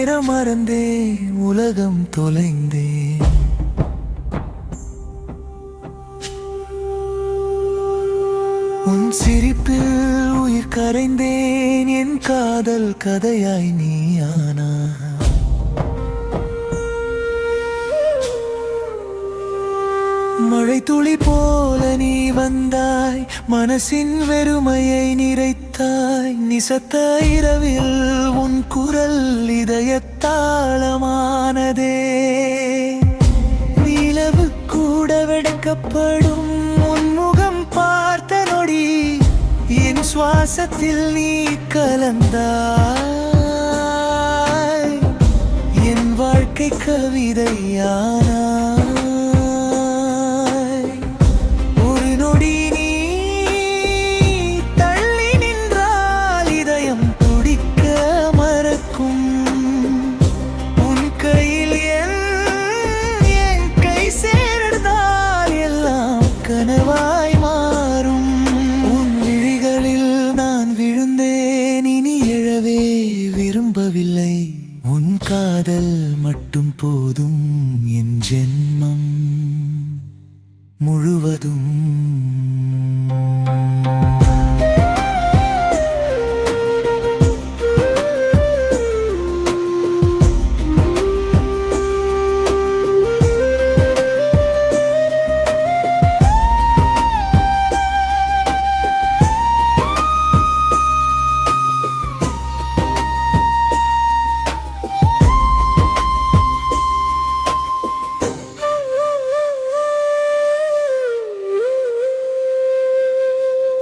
நிறம் மறந்தே உலகம் தொலைந்தே. உன் சிரிப்பில் உயிர் கரைந்தேன், என் காதல் கதையாய் நீயானா. மழை துளி போல நீ வந்தாய், மனசின் வெறுமையை நிறைத்தாய். நிசத்த இரவில் உன் குரல் இதயத்தாளமானதே. நிலவு கூட வெட்கப்படும் உன் முகம் பார்த்த நொடி, என் சுவாசத்தில் நீ கலந்தாய். என் வாழ்க்கை கவிதையானா. கனவாய் மாறும் உன் விழிகளில் நான் விழுந்தேன், இனி எழவே விரும்பவில்லை. உன் காதல் மட்டும் போதும், என் ஜென்மம் முழுவதும்.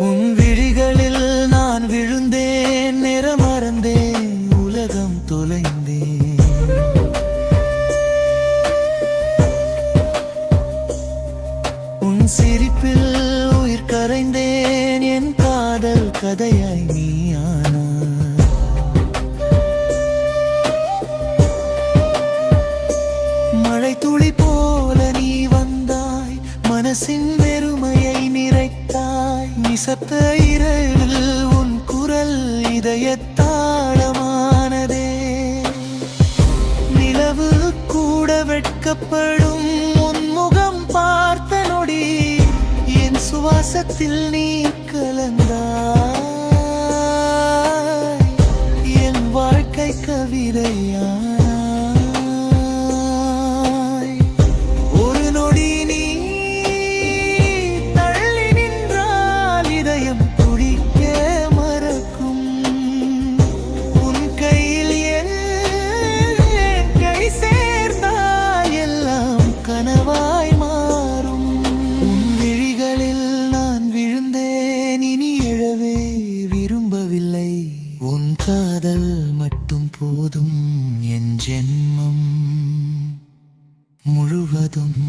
உன் விழிகளில் நான் விழுந்தேன், நிறம் மறந்தேன் உலகம் தொலைந்தேன். உன் சிரிப்பில் உயிர் கரைந்தேன், என் காதல் கதையாய் நீயானா. மழை துளி போல நீ வந்தாய், மனசின் வெறுமையை நிறைத்தாய். நிசப்த இரவில் உன் குரல் இதயத்தாளமானதே. நிலவு கூட வெட்கப்படும் உன் முகம் பார்த்த நொடி, என் சுவாசத்தில் நீ கலந்தாய். என் வாழ்க்கை கவிதையா. கனவாய் மாறும் உன் விழிகளில் நான் விழுந்தேன், இனி எழவே விரும்பவில்லை. உன் காதல் மட்டும் போதும், என் ஜென்மம் முழுவதும்.